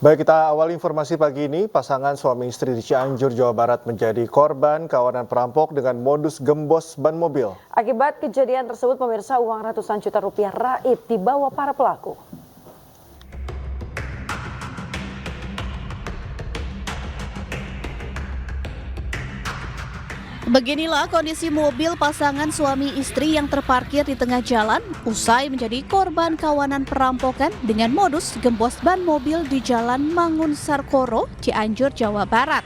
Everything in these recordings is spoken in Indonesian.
Baik, kita awal informasi pagi ini, pasangan suami istri di Cianjur, Jawa Barat menjadi korban kawanan perampok dengan modus gembos ban mobil. Akibat kejadian tersebut, pemirsa, uang ratusan juta rupiah raib dibawa para pelaku. Beginilah kondisi mobil pasangan suami istri yang terparkir di tengah jalan usai menjadi korban kawanan perampokan dengan modus gembos ban mobil di Jalan Mangunsarkoro, Cianjur, Jawa Barat.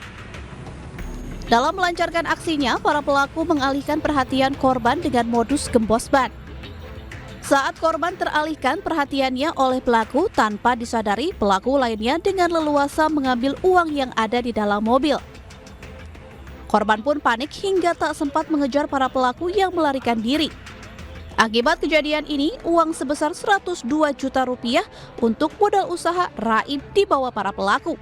Dalam melancarkan aksinya, para pelaku mengalihkan perhatian korban dengan modus gembos ban. Saat korban teralihkan perhatiannya oleh pelaku, tanpa disadari pelaku lainnya dengan leluasa mengambil uang yang ada di dalam mobil. Korban pun panik hingga tak sempat mengejar para pelaku yang melarikan diri. Akibat kejadian ini, uang sebesar 102 juta rupiah untuk modal usaha raib dibawa para pelaku.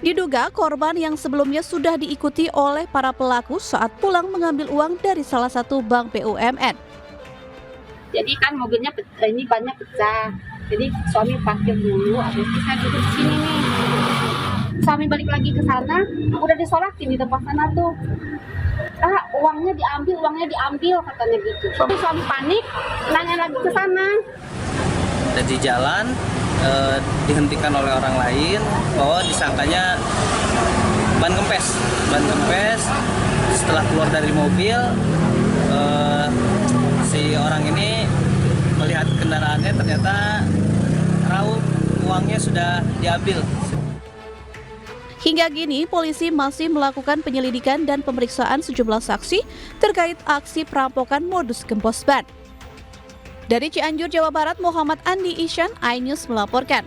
Diduga korban yang sebelumnya sudah diikuti oleh para pelaku saat pulang mengambil uang dari salah satu bank BUMN. Jadi kan mobilnya ini bannya pecah. Jadi suami parkir dulu, habis itu saya duduk di sini nih. Suami balik lagi ke sana, udah disolakin di tempat sana tuh. Uangnya diambil katanya gitu. Suami panik, nanya lagi ke sana. Di jalan dihentikan oleh orang lain bahwa disangkanya ban kempes. Setelah keluar dari mobil, si orang ini melihat kendaraannya ternyata raub, uangnya sudah diambil. Hingga kini, polisi masih melakukan penyelidikan dan pemeriksaan sejumlah saksi terkait aksi perampokan modus gembos ban. Dari Cianjur, Jawa Barat, Muhammad Andi Isyan, iNews melaporkan.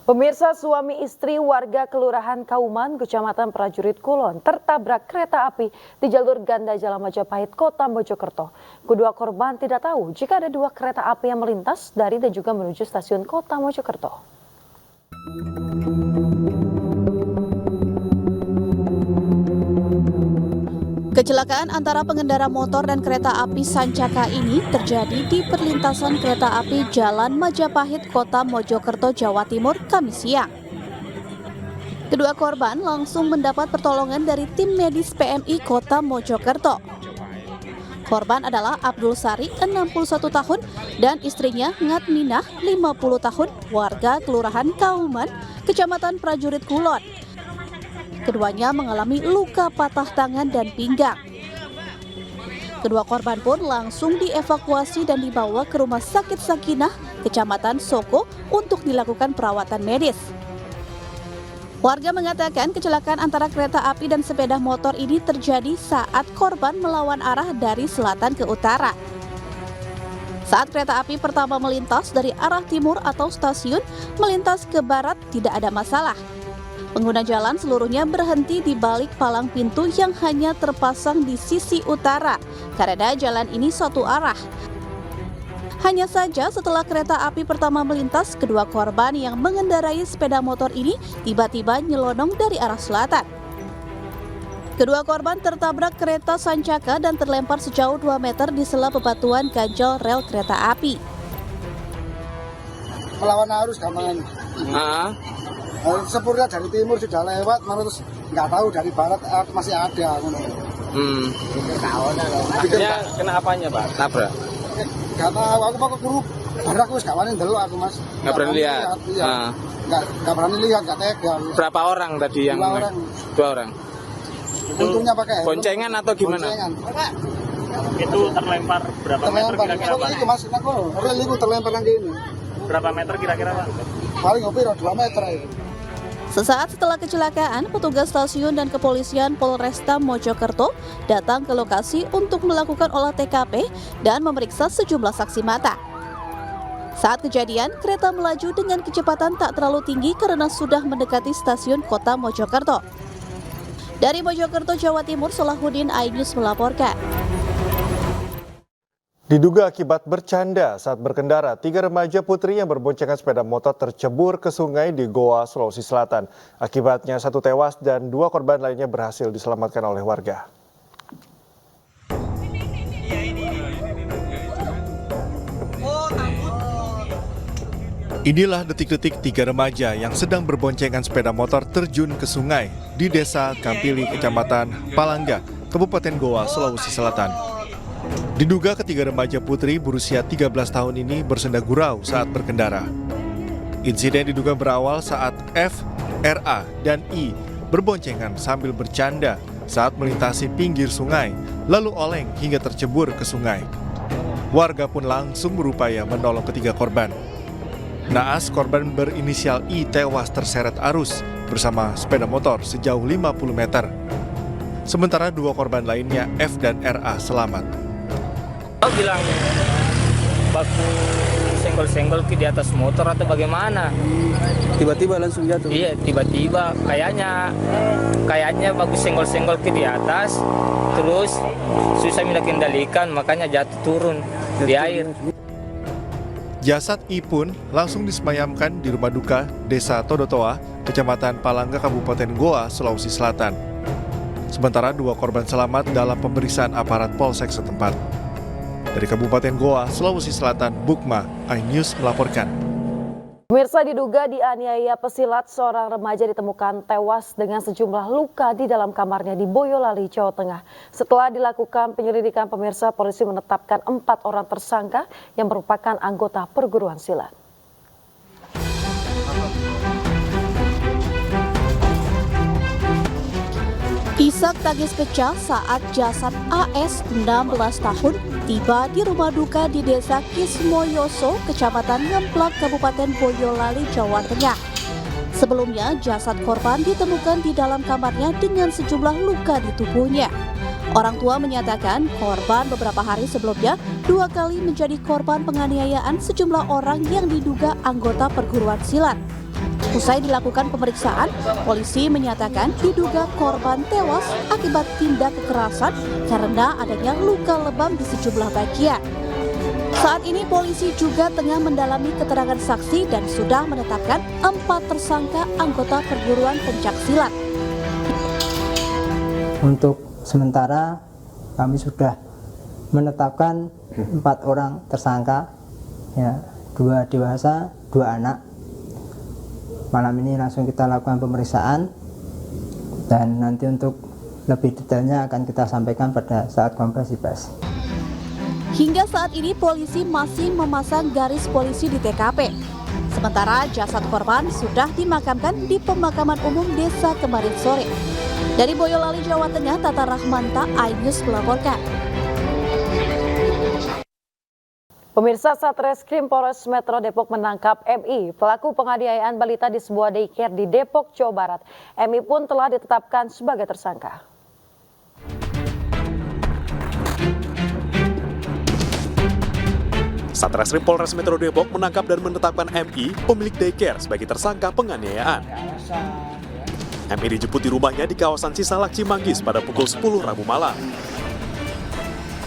Pemirsa, suami istri warga Kelurahan Kauman, Kecamatan Prajurit Kulon, tertabrak kereta api di jalur ganda Jalan Majapahit, Kota Mojokerto. Kedua korban tidak tahu jika ada dua kereta api yang melintas dari dan juga menuju stasiun Kota Mojokerto. Kecelakaan antara pengendara motor dan kereta api Sancaka ini terjadi di perlintasan kereta api Jalan Majapahit, Kota Mojokerto, Jawa Timur, Kamis siang. Kedua korban langsung mendapat pertolongan dari tim medis PMI Kota Mojokerto. Korban adalah Abdul Sari, 61 tahun, dan istrinya Ngatminah, 50 tahun, warga Kelurahan Kauman, Kecamatan Prajurit Kulon. Keduanya mengalami luka patah tangan dan pinggang. Kedua korban pun langsung dievakuasi dan dibawa ke Rumah Sakit Sakinah, Kecamatan Soko, untuk dilakukan perawatan medis. Warga mengatakan kecelakaan antara kereta api dan sepeda motor ini terjadi saat korban melawan arah dari selatan ke utara. Saat kereta api pertama melintas dari arah timur atau stasiun melintas ke barat tidak ada masalah. Pengguna jalan seluruhnya berhenti di balik palang pintu yang hanya terpasang di sisi utara karena jalan ini satu arah. Hanya saja setelah kereta api pertama melintas, kedua korban yang mengendarai sepeda motor ini tiba-tiba nyelonong dari arah selatan. Kedua korban tertabrak kereta Sancaka dan terlempar sejauh 2 meter di sela bebatuan ganjal rel kereta api. Melawan arus gaman. Sepurnya dari timur sudah lewat, terus nggak tahu dari barat masih ada. Dia kena apanya, Pak? Tabrak? Nggak tahu, aku pakai guru, baru aku sekawanin dulu aku, Mas. Nggak berani lihat? Nggak berani lihat, nggak tega. Berapa orang tadi yang? 2 orang. 2 orang. Untungnya pakai boncengan atau gimana? Boncengan. Itu terlempar berapa meter kira-kira, Pak? Itu Mas, rel itu terlempar yang gini. Berapa meter kira-kira, Pak? Paling hampir 2 meter itu. Sesaat setelah kecelakaan, petugas stasiun dan kepolisian Polresta Mojokerto datang ke lokasi untuk melakukan olah TKP dan memeriksa sejumlah saksi mata. Saat kejadian, kereta melaju dengan kecepatan tak terlalu tinggi karena sudah mendekati stasiun Kota Mojokerto. Dari Mojokerto, Jawa Timur, Salahuddin, iNews melaporkan. Diduga akibat bercanda saat berkendara, 3 remaja putri yang berboncengan sepeda motor tercebur ke sungai di Goa, Sulawesi Selatan. Akibatnya 1 tewas dan 2 korban lainnya berhasil diselamatkan oleh warga. Inilah detik-detik 3 remaja yang sedang berboncengan sepeda motor terjun ke sungai di Desa Kampili, Kecamatan Palangga, Kabupaten Goa, Sulawesi Selatan. Diduga ketiga remaja putri berusia 13 tahun ini bersenda gurau saat berkendara. Insiden diduga berawal saat F, RA, dan I berboncengan sambil bercanda saat melintasi pinggir sungai, lalu oleng hingga tercebur ke sungai. Warga pun langsung berupaya menolong ketiga korban. Naas, korban berinisial I tewas terseret arus bersama sepeda motor sejauh 50 meter. Sementara dua korban lainnya, F dan RA, selamat. Kau bilang baku senggol-senggol di atas motor atau bagaimana? Tiba-tiba langsung jatuh? Iya, tiba-tiba kayaknya bagus senggol-senggol di atas, terus susah kendalikan, makanya jatuh turun di air. Jasad I pun langsung disemayamkan di rumah duka Desa Todotoa, Kecamatan Palangga, Kabupaten Goa, Sulawesi Selatan. Sementara dua korban selamat dalam pemeriksaan aparat Polsek setempat. Dari Kabupaten Goa, Sulawesi Selatan, Bukma, iNews melaporkan. Pemirsa, diduga dianiaya pesilat, seorang remaja ditemukan tewas dengan sejumlah luka di dalam kamarnya di Boyolali, Jawa Tengah. Setelah dilakukan penyelidikan, pemirsa, polisi menetapkan 4 orang tersangka yang merupakan anggota perguruan silat. Isak tangis pecah saat jasad AS 16 tahun tiba di rumah duka di Desa Kismoyoso, Kecamatan Ngemplak, Kabupaten Boyolali, Jawa Tengah. Sebelumnya, jasad korban ditemukan di dalam kamarnya dengan sejumlah luka di tubuhnya. Orang tua menyatakan korban beberapa hari sebelumnya 2 kali menjadi korban penganiayaan sejumlah orang yang diduga anggota perguruan silat. Usai dilakukan pemeriksaan, polisi menyatakan diduga korban tewas akibat tindak kekerasan karena adanya luka lebam di sejumlah bagian. Saat ini polisi juga tengah mendalami keterangan saksi dan sudah menetapkan 4 tersangka anggota perguruan pencak silat. Untuk sementara kami sudah menetapkan 4 orang tersangka, ya, 2 dewasa, 2 anak. Malam ini langsung kita lakukan pemeriksaan dan nanti untuk lebih detailnya akan kita sampaikan pada saat konferensi pers. Hingga saat ini polisi masih memasang garis polisi di TKP. Sementara jasad korban sudah dimakamkan di pemakaman umum desa kemarin sore. Dari Boyolali, Jawa Tengah, Tata Rahmanta, iNews melaporkan. Pemirsa, Satreskrim Polres Metro Depok menangkap MI, pelaku penganiayaan balita di sebuah daycare di Depok, Jawa Barat. MI pun telah ditetapkan sebagai tersangka. Satreskrim Polres Metro Depok menangkap dan menetapkan MI, pemilik daycare, sebagai tersangka penganiayaan. MI dijemput di rumahnya di kawasan Cisalak, Cimanggis pada pukul 10 Rabu malam.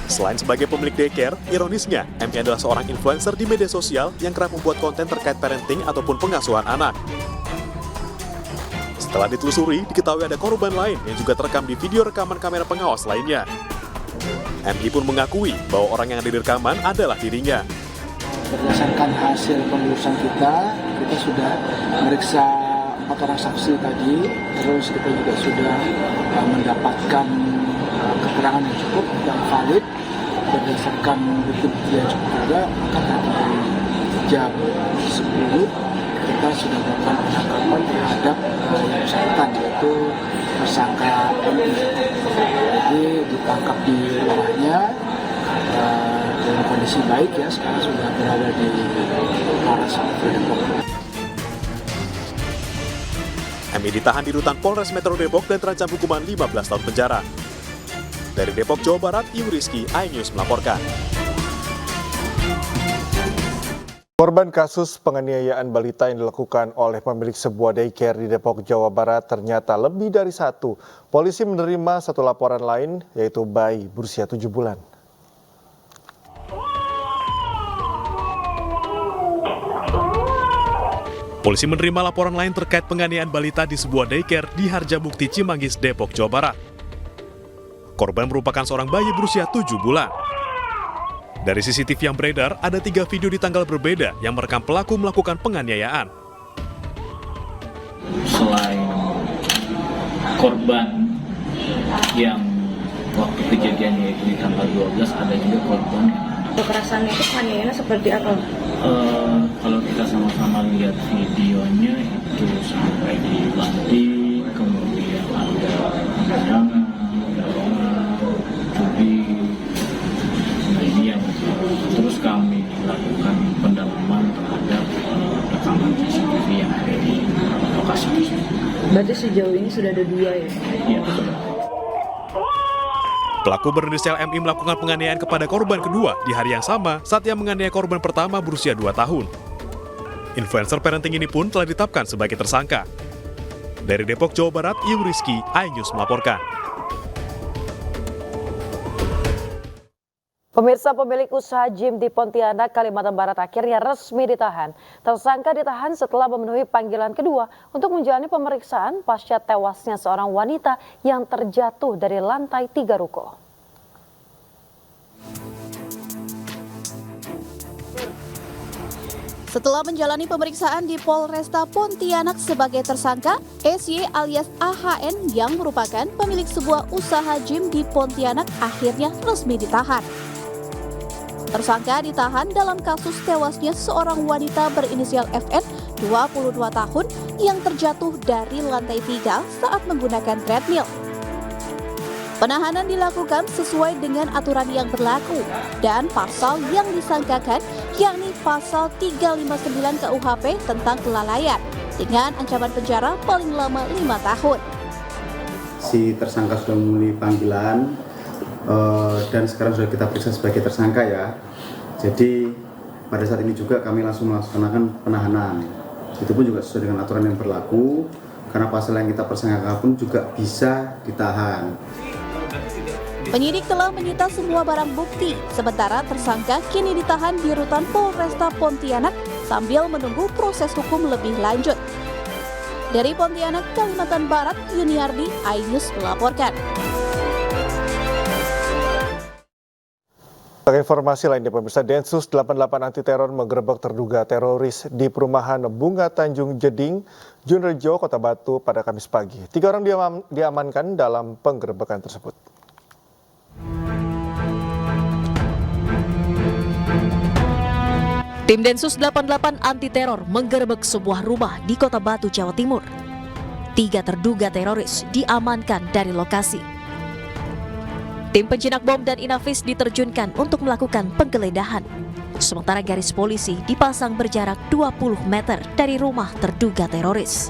Selain sebagai pemilik daycare, ironisnya, MI adalah seorang influencer di media sosial yang kerap membuat konten terkait parenting ataupun pengasuhan anak. Setelah ditelusuri, diketahui ada korban lain yang juga terekam di video rekaman kamera pengawas lainnya. MI pun mengakui bahwa orang yang ada di rekaman adalah dirinya. Berdasarkan hasil penelusuran kita sudah memeriksa 4 orang saksi tadi, terus kita juga sudah mendapatkan keterangan yang cukup dan valid berdasarkan bukti yang cukup juga. Maka tadi jam 10 kita sudah melakukan penangkapan terhadap yang bersangkutan, yaitu tersangka MI. Jadi ditangkap di rumahnya dalam kondisi baik, ya, sekarang sudah berada di Polres Metro Depok. MI ditahan di rutan Polres Metro Depok dan terancam hukuman 15 tahun penjara. Dari Depok, Jawa Barat, Ibu Rizky, iNews melaporkan. Korban kasus penganiayaan balita yang dilakukan oleh pemilik sebuah daycare di Depok, Jawa Barat ternyata lebih dari 1. Polisi menerima 1 laporan lain, yaitu bayi berusia 7 bulan. Polisi menerima laporan lain terkait penganiayaan balita di sebuah daycare di Harjamukti, Cimanggis, Depok, Jawa Barat. Korban merupakan seorang bayi berusia 7 bulan. Dari CCTV yang beredar, ada 3 video di tanggal berbeda yang merekam pelaku melakukan penganiayaan. Selain korban yang waktu kejadiannya itu di tanggal 12, ada juga korban yang kekerasan itu penganiayaannya seperti apa? Kalau kita sama-sama lihat videonya itu sampai dibanting, kemudian ada penyangan, cubit. Nah ini yang terus kami lakukan pendalaman terhadap rekaman CCTV yang ada di lokasi tersebut. Berarti sejauh ini sudah ada 2 ya? Iya, betul. Pelaku berinisial MI melakukan penganiayaan kepada korban kedua di hari yang sama saat ia menganiaya korban pertama berusia 2 tahun. Influencer parenting ini pun telah ditetapkan sebagai tersangka. Dari Depok, Jawa Barat, Iu Rizky, iNews melaporkan. Pemirsa, pemilik usaha gym di Pontianak, Kalimantan Barat akhirnya resmi ditahan. Tersangka ditahan setelah memenuhi panggilan kedua untuk menjalani pemeriksaan pasca tewasnya seorang wanita yang terjatuh dari lantai 3 ruko. Setelah menjalani pemeriksaan di Polresta Pontianak sebagai tersangka, SY alias AHN yang merupakan pemilik sebuah usaha gym di Pontianak akhirnya resmi ditahan. Tersangka ditahan dalam kasus tewasnya seorang wanita berinisial FN, 22 tahun, yang terjatuh dari lantai 3 saat menggunakan treadmill. Penahanan dilakukan sesuai dengan aturan yang berlaku dan pasal yang disangkakan, yakni pasal 359 KUHP tentang kelalaian dengan ancaman penjara paling lama 5 tahun. Si tersangka sudah memenuhi panggilan dan sekarang sudah kita periksa sebagai tersangka ya. Jadi pada saat ini juga kami langsung melaksanakan penahanan. Itu pun juga sesuai dengan aturan yang berlaku, karena pasal yang kita persangkakan pun juga bisa ditahan. Penyidik telah menyita semua barang bukti, sementara tersangka kini ditahan di rutan Polresta Pontianak sambil menunggu proses hukum lebih lanjut. Dari Pontianak, Kalimantan Barat, Yuniardi, iNews melaporkan. Sebagai informasi lainnya, pemirsa, Densus 88 anti teror menggerebek terduga teroris di perumahan Bunga Tanjung Jeding, Junrejo, Kota Batu pada Kamis pagi. 3 orang diamankan dalam penggerebekan tersebut. Tim Densus 88 anti teror menggerebek sebuah rumah di Kota Batu, Jawa Timur. 3 terduga teroris diamankan dari lokasi. Tim penjinak bom dan Inavis diterjunkan untuk melakukan penggeledahan. Sementara garis polisi dipasang berjarak 20 meter dari rumah terduga teroris.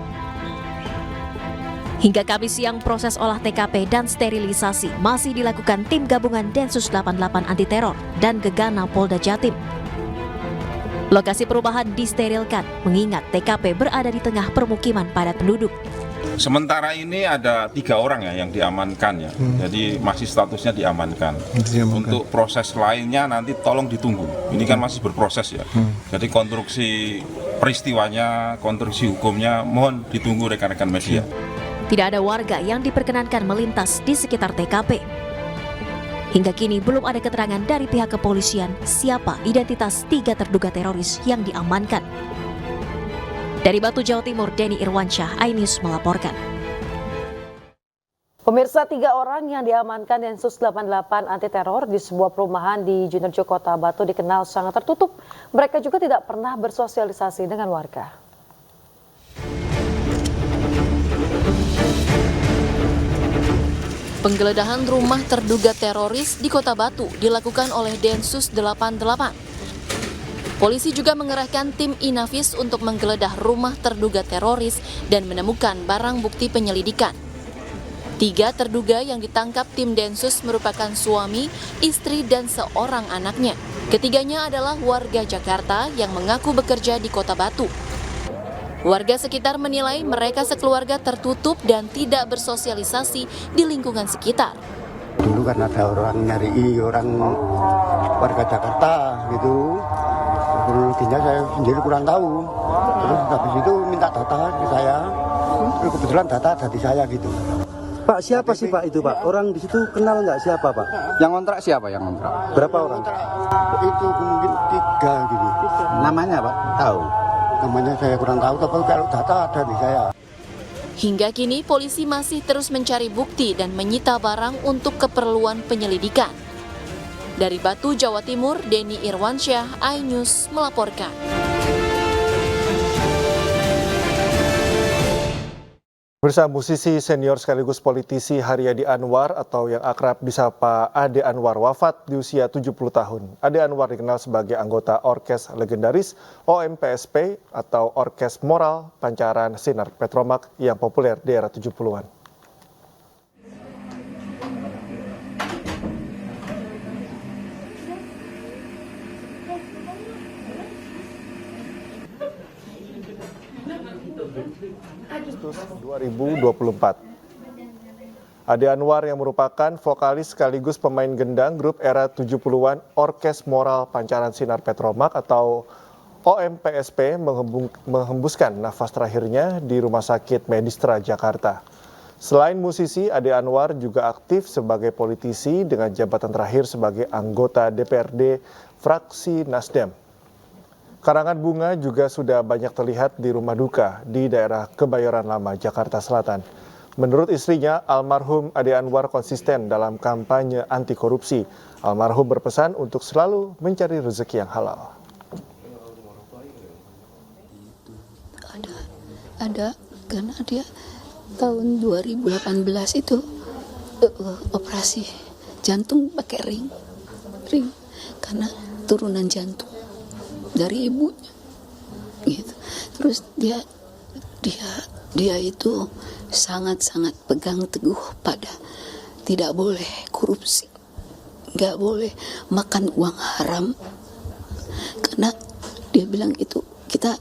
Hingga Kamis siang, proses olah TKP dan sterilisasi masih dilakukan tim gabungan Densus 88 anti teror dan Gegana Polda Jatim. Lokasi perumahan disterilkan mengingat TKP berada di tengah permukiman padat penduduk. Sementara ini ada 3 orang ya yang diamankan ya, jadi masih statusnya diamankan. Untuk proses lainnya nanti tolong ditunggu. Ini kan masih berproses ya. Jadi konstruksi peristiwanya, konstruksi hukumnya mohon ditunggu rekan-rekan media. Tidak ada warga yang diperkenankan melintas di sekitar TKP. Hingga kini belum ada keterangan dari pihak kepolisian siapa identitas 3 terduga teroris yang diamankan. Dari Batu, Jawa Timur, Denny Irwansyah, iNews melaporkan. Pemirsa, 3 orang yang diamankan Densus 88 anti teror di sebuah perumahan di Junrejo, Kota Batu dikenal sangat tertutup. Mereka juga tidak pernah bersosialisasi dengan warga. Penggeledahan rumah terduga teroris di Kota Batu dilakukan oleh Densus 88. Polisi juga mengerahkan tim Inavis untuk menggeledah rumah terduga teroris dan menemukan barang bukti penyelidikan. 3 terduga yang ditangkap tim Densus merupakan suami, istri, dan seorang anaknya. Ketiganya adalah warga Jakarta yang mengaku bekerja di Kota Batu. Warga sekitar menilai mereka sekeluarga tertutup dan tidak bersosialisasi di lingkungan sekitar. Dulu kan ada orang nyari orang warga Jakarta gitu. Kronologinya saya sendiri kurang tahu. Terus habis itu minta data ke saya. Terus kebetulan data dari saya gitu. Pak, siapa sih Pak itu Pak? Orang di situ kenal nggak siapa Pak? Yang kontrak siapa yang kontrak? Berapa orang? Itu mungkin 3 gitu. Namanya Pak? Tahu? Namanya saya kurang tahu, tapi kalau data ada di saya. Hingga kini polisi masih terus mencari bukti dan menyita barang untuk keperluan penyelidikan. Dari Batu, Jawa Timur, Denny Irwansyah, iNews melaporkan. Bersama musisi senior sekaligus politisi Haryadi Anwar atau yang akrab disapa Ade Anwar wafat di usia 70 tahun. Ade Anwar dikenal sebagai anggota orkes legendaris OMPSP atau Orkes Moral Pancaran Sinar Petromak yang populer di era 70-an. Agustus 2024. Ade Anwar yang merupakan vokalis sekaligus pemain gendang grup era 70-an Orkes Moral Pancaran Sinar Petromak atau OMPSP menghembuskan nafas terakhirnya di Rumah Sakit Medistra Jakarta. Selain musisi, Ade Anwar juga aktif sebagai politisi dengan jabatan terakhir sebagai anggota DPRD fraksi Nasdem. Karangan bunga juga sudah banyak terlihat di rumah duka di daerah Kebayoran Lama, Jakarta Selatan. Menurut istrinya, almarhum Ade Anwar konsisten dalam kampanye anti korupsi. Almarhum berpesan untuk selalu mencari rezeki yang halal. Ada karena dia tahun 2018 itu operasi jantung pakai ring karena turunan jantung dari ibunya gitu. Terus dia itu sangat pegang teguh pada tidak boleh korupsi, nggak boleh makan uang haram, karena dia bilang itu kita.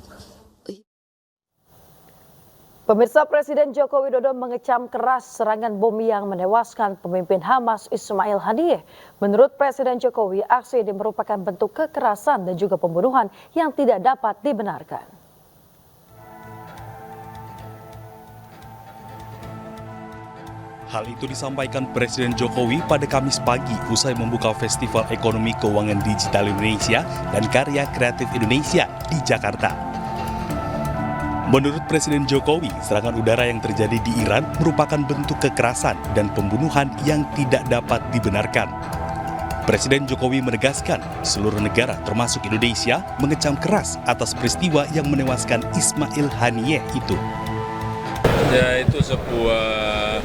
Pemirsa, Presiden Joko Widodo mengecam keras serangan bom yang menewaskan pemimpin Hamas Ismail Haniyeh. Menurut Presiden Jokowi, aksi ini merupakan bentuk kekerasan dan juga pembunuhan yang tidak dapat dibenarkan. Hal itu disampaikan Presiden Jokowi pada Kamis pagi usai membuka Festival Ekonomi Keuangan Digital Indonesia dan Karya Kreatif Indonesia di Jakarta. Menurut Presiden Jokowi, serangan udara yang terjadi di Iran merupakan bentuk kekerasan dan pembunuhan yang tidak dapat dibenarkan. Presiden Jokowi menegaskan seluruh negara termasuk Indonesia mengecam keras atas peristiwa yang menewaskan Ismail Haniyeh itu. Ya, itu sebuah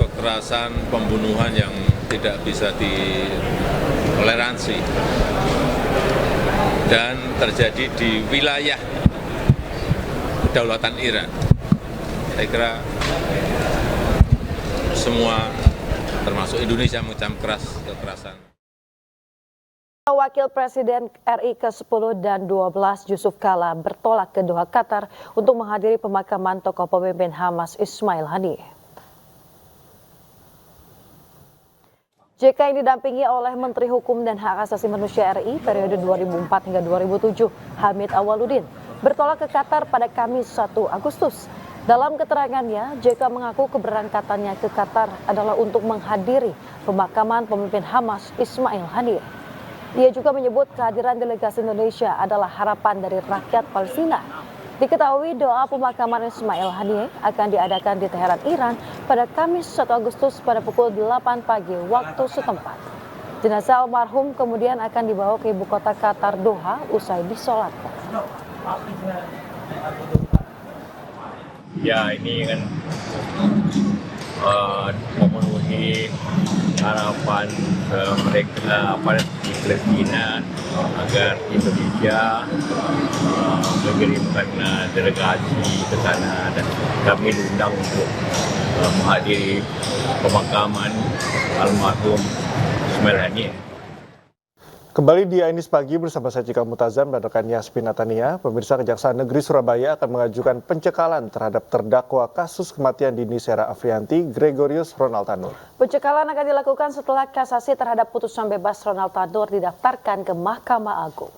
kekerasan pembunuhan yang tidak bisa ditoleransi dan terjadi di wilayah kedaulatan Iran. Saya kira semua termasuk Indonesia mengecam keras kekerasan. Wakil Presiden RI ke-10 dan 12 Yusuf Kala bertolak ke Doha, Qatar untuk menghadiri pemakaman tokoh pemimpin Hamas Ismail Haniyeh. JK yang didampingi oleh Menteri Hukum dan Hak Asasi Manusia RI periode 2004 hingga 2007, Hamid Awaludin, bertolak ke Qatar pada Kamis 1 Agustus. Dalam keterangannya, JK mengaku keberangkatannya ke Qatar adalah untuk menghadiri pemakaman pemimpin Hamas Ismail Haniyeh. Ia juga menyebut kehadiran delegasi Indonesia adalah harapan dari rakyat Palestina. Diketahui doa pemakaman Ismail Haniyeh akan diadakan di Teheran, Iran pada Kamis 1 Agustus pada pukul 8 pagi waktu setempat. Jenazah almarhum kemudian akan dibawa ke ibu kota Qatar, Doha, usai disolatkan. Ya, ini kan memenuhi harapan mereka di Palestina agar Indonesia mengirimkan delegasi ke sana, dan kami diundang untuk menghadiri pemakaman almarhum Ismail Haniyeh. Kembali di iNews Pagi bersama saya Cikal Mutazam dan rekan Yasmin Natania. Pemirsa, Kejaksaan Negeri Surabaya akan mengajukan pencekalan terhadap terdakwa kasus kematian Dini Sera Afrianti, Gregorius Ronald Tanur. Pencekalan akan dilakukan setelah kasasi terhadap putusan bebas Ronald Tanur didaftarkan ke Mahkamah Agung.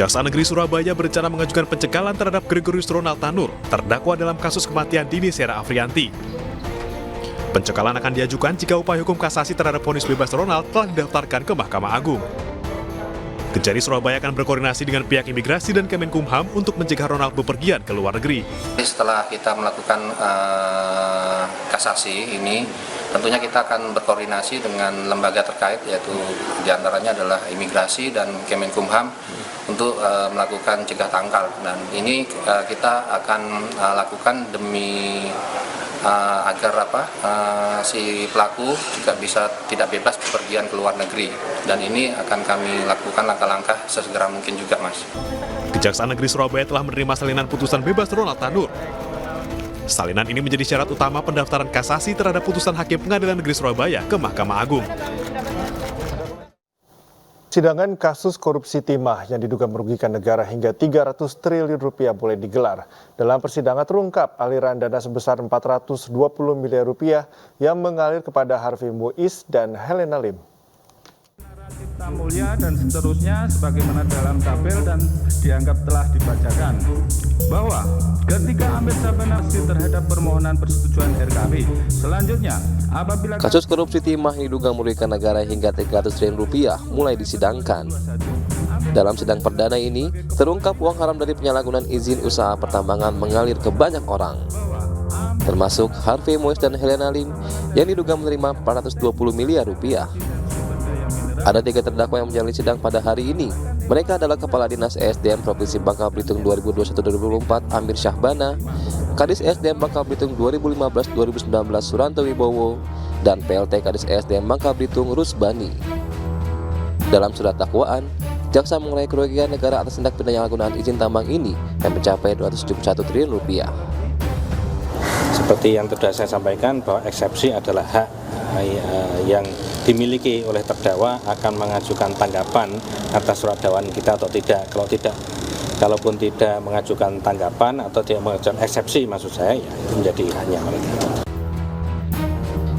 Kejaksaan Negeri Surabaya berencana mengajukan pencekalan terhadap Gregorius Ronald Tanur, terdakwa dalam kasus kematian Dini Sera Afrianti. Pencekalan akan diajukan jika upaya hukum kasasi terhadap vonis bebas Ronald telah didaftarkan ke Mahkamah Agung. Kejari Surabaya akan berkoordinasi dengan pihak imigrasi dan Kemenkumham untuk mencegah Ronald bepergian ke luar negeri. Setelah kita melakukan kasasi ini, tentunya kita akan berkoordinasi dengan lembaga terkait, yaitu diantaranya adalah imigrasi dan Kemenkumham untuk melakukan cegah tangkal. Dan ini kita akan lakukan demi agar si pelaku juga bisa tidak bebas bepergian ke luar negeri, dan ini akan kami lakukan langkah-langkah sesegera mungkin juga, Mas. Kejaksaan Negeri Surabaya telah menerima salinan putusan bebas Ronald Tanur. Salinan ini menjadi syarat utama pendaftaran kasasi terhadap putusan Hakim Pengadilan Negeri Surabaya ke Mahkamah Agung. Sidangan kasus korupsi timah yang diduga merugikan negara hingga 300 triliun rupiah boleh digelar. Dalam persidangan terungkap aliran dana sebesar 420 miliar rupiah yang mengalir kepada Harvey Mois dan Helena Lim. Cipta Mulia dan seterusnya sebagaimana dalam tabel dan dianggap telah dibacakan bahwa ketika Amir Sabanasi terhadap permohonan persetujuan RKP, selanjutnya apabila kasus korupsi timah yang diduga merugikan negara hingga 300 triliun rupiah mulai disidangkan. Dalam sidang perdana ini terungkap uang haram dari penyalahgunaan izin usaha pertambangan mengalir ke banyak orang, termasuk Harvey Mois dan Helena Lim yang diduga menerima 420 miliar rupiah. Ada 3 terdakwa yang menjalani sidang pada hari ini. Mereka adalah Kepala Dinas ESDM Provinsi Bangka Belitung 2021-2024 Amir Syahbana, Kadis ESDM Bangka Belitung 2015-2019 Suranto Wibowo, dan PLT Kadis ESDM Bangka Belitung Rusbani. Dalam surat dakwaan, jaksa mengenai kerugian negara atas tindak pidana penyalahgunaan izin tambang ini yang mencapai 271 triliun rupiah. Seperti yang sudah saya sampaikan bahwa eksepsi adalah hak yang dimiliki oleh terdakwa akan mengajukan tanggapan atas surat dakwaan kita atau tidak. Kalaupun tidak mengajukan tanggapan atau tidak mengajukan eksepsi, maksud saya, ya itu menjadi haknya mereka.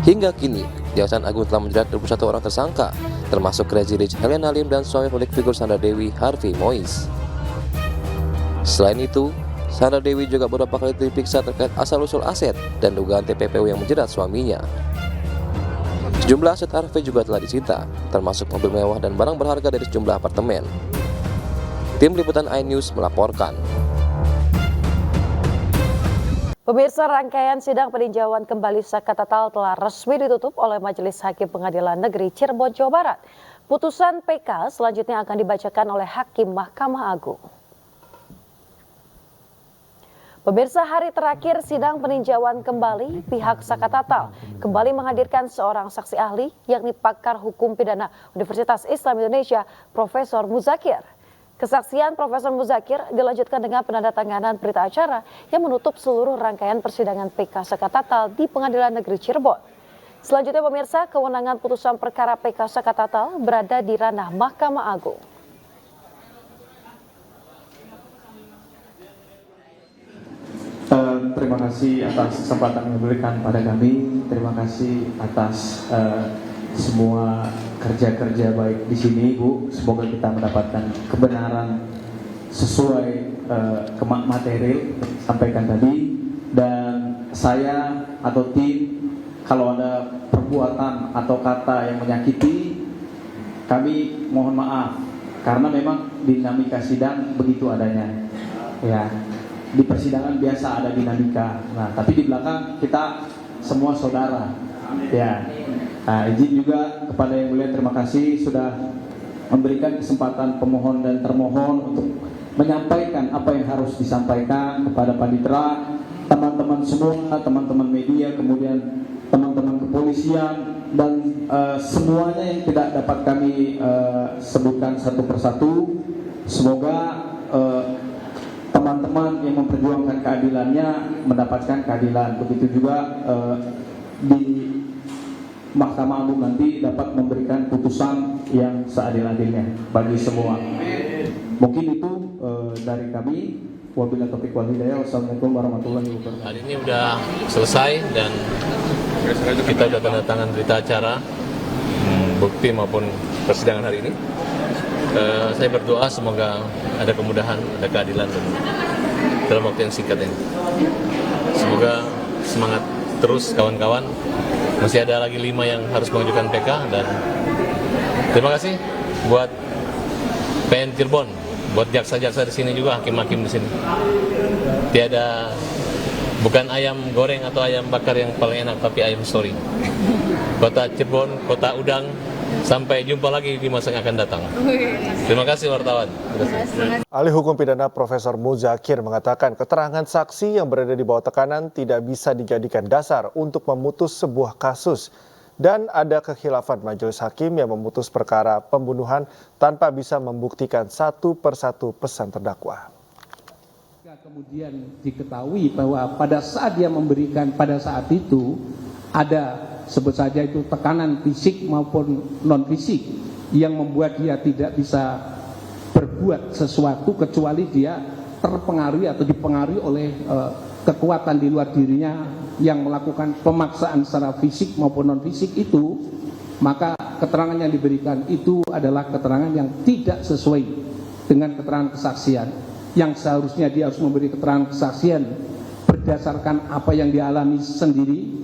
Hingga kini, Kejaksaan Agung telah menjerat 21 orang tersangka, termasuk Crazy Rich Helena Lim dan suami publik figur Sandra Dewi Harvey Mois. Selain itu, Sandra Dewi juga beberapa kali diperiksa terkait asal-usul aset dan dugaan TPPU yang menjerat suaminya. Sejumlah aset Harvey juga telah disita, termasuk mobil mewah dan barang berharga dari sejumlah apartemen. Tim Liputan iNews melaporkan. Pemirsa, rangkaian sidang peninjauan kembali zakat total telah resmi ditutup oleh Majelis Hakim Pengadilan Negeri Cirebon, Jawa Barat. Putusan PK selanjutnya akan dibacakan oleh Hakim Mahkamah Agung. Pemirsa, hari terakhir sidang peninjauan kembali, pihak zakat total kembali menghadirkan seorang saksi ahli, yakni pakar hukum pidana Universitas Islam Indonesia, Profesor Muzakir. Kesaksian Profesor Muzakir dilanjutkan dengan penandatanganan berita acara yang menutup seluruh rangkaian persidangan PK zakat total di Pengadilan Negeri Cirebon. Selanjutnya, pemirsa, kewenangan putusan perkara PK zakat total berada di ranah Mahkamah Agung. Terima kasih atas kesempatan yang diberikan pada kami. Terima kasih atas semua kerja-kerja baik di sini, Bu. Semoga kita mendapatkan kebenaran sesuai material sampaikan tadi. Dan saya atau tim, kalau ada perbuatan atau kata yang menyakiti, kami mohon maaf karena memang dinamika sidang begitu adanya. Ya. Di persidangan biasa ada dinamika, tapi di belakang kita semua saudara. Ya, izin juga kepada yang mulia, terima kasih sudah memberikan kesempatan pemohon dan termohon untuk menyampaikan apa yang harus disampaikan kepada panitera, teman-teman semua, teman-teman media, kemudian teman-teman kepolisian, dan semuanya yang tidak dapat kami sebutkan satu persatu. Semoga teman-teman yang memperjuangkan keadilannya mendapatkan keadilan. Begitu juga di Mahkamah Agung nanti dapat memberikan putusan yang seadil-adilnya bagi semua. Mungkin itu dari kami. Wabillahi taufiq wal hidayah. Wassalamualaikum warahmatullahi wabarakatuh. Hari ini udah selesai dan kita sudah tanda tangan berita acara, bukti maupun persidangan hari ini. Saya berdoa semoga ada kemudahan, ada keadilan dalam waktu yang singkat ini. Semoga semangat terus kawan-kawan. Masih ada lagi 5 yang harus mengajukan PK, dan terima kasih buat PN Cirebon, buat jaksa-jaksa di sini juga, hakim-hakim di sini. Bukan ayam goreng atau ayam bakar yang paling enak, tapi ayam story. Kota Cirebon, kota udang. Sampai jumpa lagi di masa yang akan datang. Terima kasih wartawan. Ahli hukum pidana Profesor Muzakir mengatakan keterangan saksi yang berada di bawah tekanan tidak bisa dijadikan dasar untuk memutus sebuah kasus. Dan ada kekhilafan majelis hakim yang memutus perkara pembunuhan tanpa bisa membuktikan satu persatu pesan terdakwa. Kemudian diketahui bahwa pada saat dia memberikan, pada saat itu ada sebut saja itu tekanan fisik maupun non fisik yang membuat dia tidak bisa berbuat sesuatu kecuali dia terpengaruhi atau dipengaruhi oleh kekuatan di luar dirinya yang melakukan pemaksaan secara fisik maupun non fisik itu, maka keterangan yang diberikan itu adalah keterangan yang tidak sesuai dengan keterangan kesaksian, yang seharusnya dia harus memberi keterangan kesaksian berdasarkan apa yang dialami sendiri,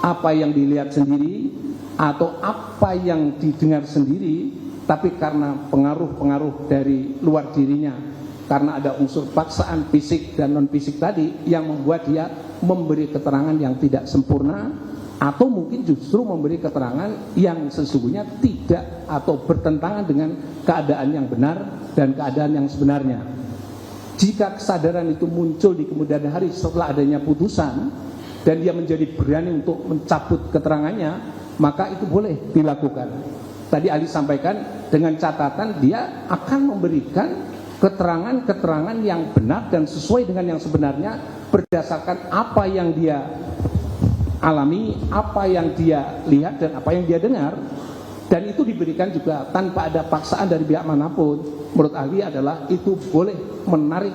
apa yang dilihat sendiri, atau apa yang didengar sendiri, tapi karena pengaruh-pengaruh dari luar dirinya, karena ada unsur paksaan fisik dan non fisik tadi yang membuat dia memberi keterangan yang tidak sempurna, atau mungkin justru memberi keterangan yang sesungguhnya tidak atau bertentangan dengan keadaan yang benar dan keadaan yang sebenarnya. Jika kesadaran itu muncul di kemudian hari setelah adanya putusan, dan dia menjadi berani untuk mencabut keterangannya, maka itu boleh dilakukan. Tadi Ali sampaikan dengan catatan dia akan memberikan keterangan-keterangan yang benar dan sesuai dengan yang sebenarnya berdasarkan apa yang dia alami, apa yang dia lihat dan apa yang dia dengar. Dan itu diberikan juga tanpa ada paksaan dari pihak manapun. Menurut Ali adalah itu boleh menarik,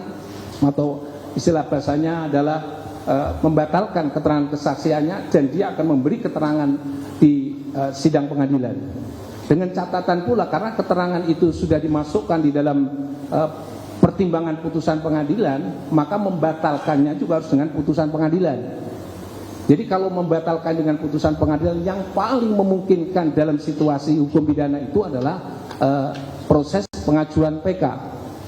atau istilah bahasanya adalah membatalkan keterangan kesaksiannya, dan dia akan memberi keterangan di sidang pengadilan. Dengan catatan pula karena keterangan itu sudah dimasukkan di dalam pertimbangan putusan pengadilan, maka membatalkannya juga harus dengan putusan pengadilan. Jadi kalau membatalkan dengan putusan pengadilan, yang paling memungkinkan dalam situasi hukum pidana itu adalah proses pengajuan PK.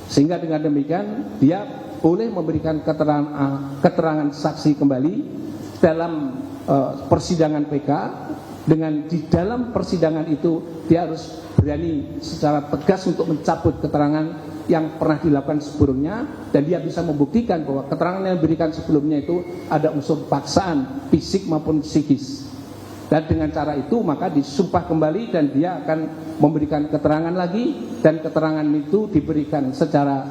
Sehingga dengan demikian dia boleh memberikan keterangan saksi kembali dalam persidangan PK, dengan di dalam persidangan itu dia harus berani secara tegas untuk mencabut keterangan yang pernah dilakukan sebelumnya, dan dia bisa membuktikan bahwa keterangan yang diberikan sebelumnya itu ada unsur paksaan fisik maupun psikis. Dan dengan cara itu maka disumpah kembali dan dia akan memberikan keterangan lagi, dan keterangan itu diberikan secara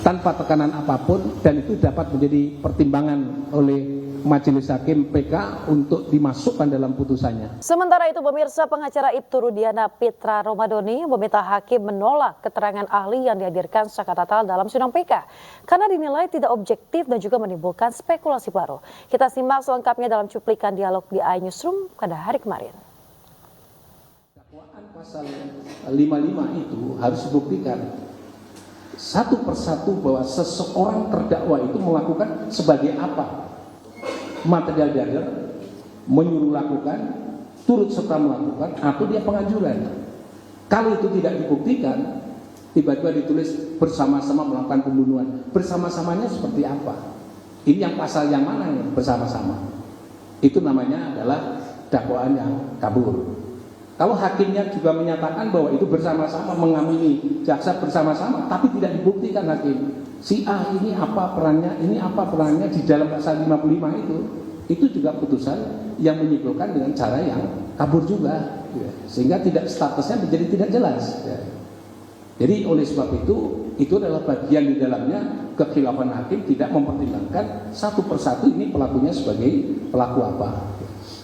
tanpa tekanan apapun, dan itu dapat menjadi pertimbangan oleh Majelis Hakim PK untuk dimasukkan dalam putusannya. Sementara itu pemirsa, pengacara Ibtu Rudiana Pitra Romadoni meminta hakim menolak keterangan ahli yang dihadirkan secara total dalam sidang PK karena dinilai tidak objektif dan juga menimbulkan spekulasi baru. Kita simak selengkapnya dalam cuplikan dialog di iNewsroom pada hari kemarin. Dakwaan pasal 55 itu harus dibuktikan satu persatu bahwa seseorang terdakwa itu melakukan sebagai apa, material dader, menyuruh lakukan, turut serta melakukan, atau dia pengajuran. Kalau itu tidak dibuktikan, tiba-tiba ditulis bersama-sama melakukan pembunuhan. Bersama-samanya seperti apa? Ini yang pasal yang mana ya bersama-sama? Itu namanya adalah dakwaan yang kabur. Kalau hakimnya juga menyatakan bahwa itu bersama-sama mengamini jaksa bersama-sama, tapi tidak dibuktikan hakim. Si A ini apa perannya, ini apa perannya di dalam pasal 55 itu juga putusan yang menyimpulkan dengan cara yang kabur juga, sehingga tidak statusnya menjadi tidak jelas. Jadi oleh sebab itu adalah bagian di dalamnya kekhilafan hakim tidak mempertimbangkan satu persatu ini pelakunya sebagai pelaku apa.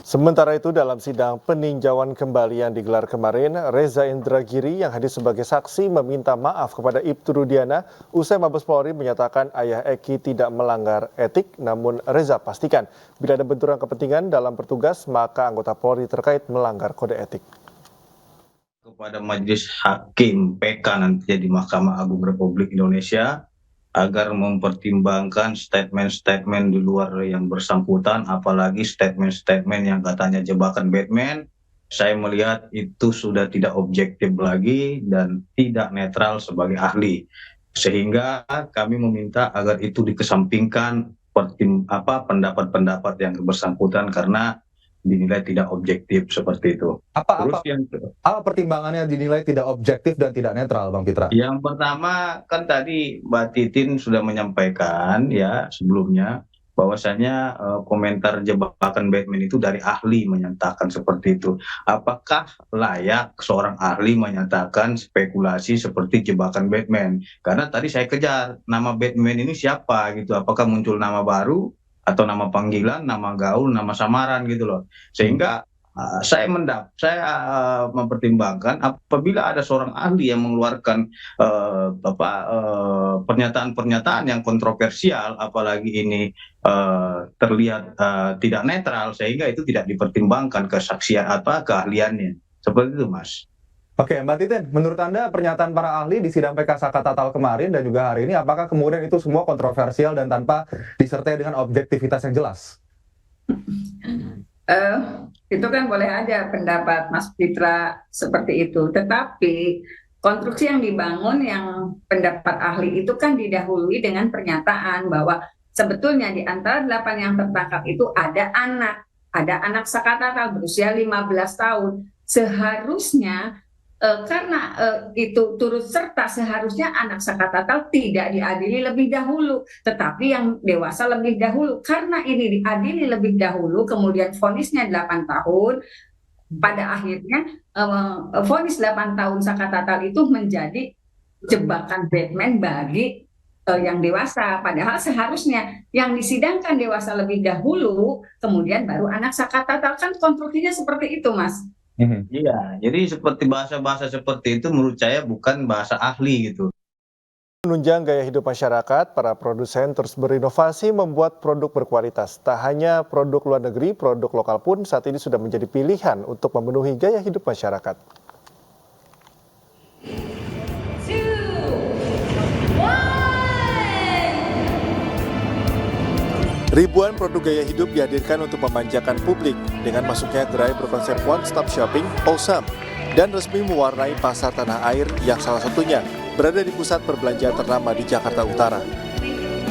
Sementara itu dalam sidang peninjauan kembali yang digelar kemarin, Reza Indragiri yang hadir sebagai saksi meminta maaf kepada Ibtu Rudiana usai Mabes Polri menyatakan ayah Eki tidak melanggar etik, namun Reza pastikan bila ada benturan kepentingan dalam bertugas maka anggota Polri terkait melanggar kode etik. pada Majelis Hakim PK nantinya di Mahkamah Agung Republik Indonesia agar mempertimbangkan statement-statement di luar yang bersangkutan, apalagi statement-statement yang katanya jebakan Batman. Saya melihat itu sudah tidak objektif lagi dan tidak netral sebagai ahli. Sehingga kami meminta agar itu dikesampingkan pendapat-pendapat yang bersangkutan karena dinilai tidak objektif seperti itu. Apa pertimbangannya dinilai tidak objektif dan tidak netral, Bang Pitra? Yang pertama kan tadi Mbak Titin sudah menyampaikan ya sebelumnya bahwasanya komentar jebakan Batman itu dari ahli menyatakan seperti itu. Apakah layak seorang ahli menyatakan spekulasi seperti jebakan Batman? Karena tadi saya kejar nama Batman ini siapa gitu. Apakah muncul nama baru atau nama panggilan, nama gaul, nama samaran gitu loh. Sehingga saya mempertimbangkan apabila ada seorang ahli yang mengeluarkan pernyataan-pernyataan yang kontroversial, apalagi ini terlihat tidak netral, sehingga itu tidak dipertimbangkan kesaksian keahliannya. Seperti itu, Mas. Oke, Mbak Titin, menurut Anda pernyataan para ahli di sidang PK Saka Tatal kemarin dan juga hari ini, apakah kemudian itu semua kontroversial dan tanpa disertai dengan objektivitas yang jelas? Itu kan boleh aja pendapat Mas Pitra seperti itu, tetapi konstruksi yang dibangun yang pendapat ahli itu kan didahului dengan pernyataan bahwa sebetulnya di antara 8 yang tertangkap itu ada anak Saka Tatal berusia 15 tahun. Seharusnya karena itu turut serta, seharusnya anak Saka Tatal tidak diadili lebih dahulu, tetapi yang dewasa lebih dahulu. Karena ini diadili lebih dahulu, kemudian vonisnya 8 tahun, pada akhirnya vonis 8 tahun Saka Tatal itu menjadi jebakan Batman bagi yang dewasa. Padahal seharusnya yang disidangkan dewasa lebih dahulu, kemudian baru anak Saka Tatal. Kan konstruksinya seperti itu, Mas. Iya, jadi seperti bahasa-bahasa seperti itu menurut saya bukan bahasa ahli gitu. Menunjang gaya hidup masyarakat, para produsen terus berinovasi membuat produk berkualitas. Tak hanya produk luar negeri, produk lokal pun saat ini sudah menjadi pilihan untuk memenuhi gaya hidup masyarakat. Ribuan produk gaya hidup dihadirkan untuk memanjakan publik dengan masuknya gerai berkonsep one stop shopping Awesome dan resmi mewarnai pasar tanah air yang salah satunya berada di pusat perbelanjaan ternama di Jakarta Utara.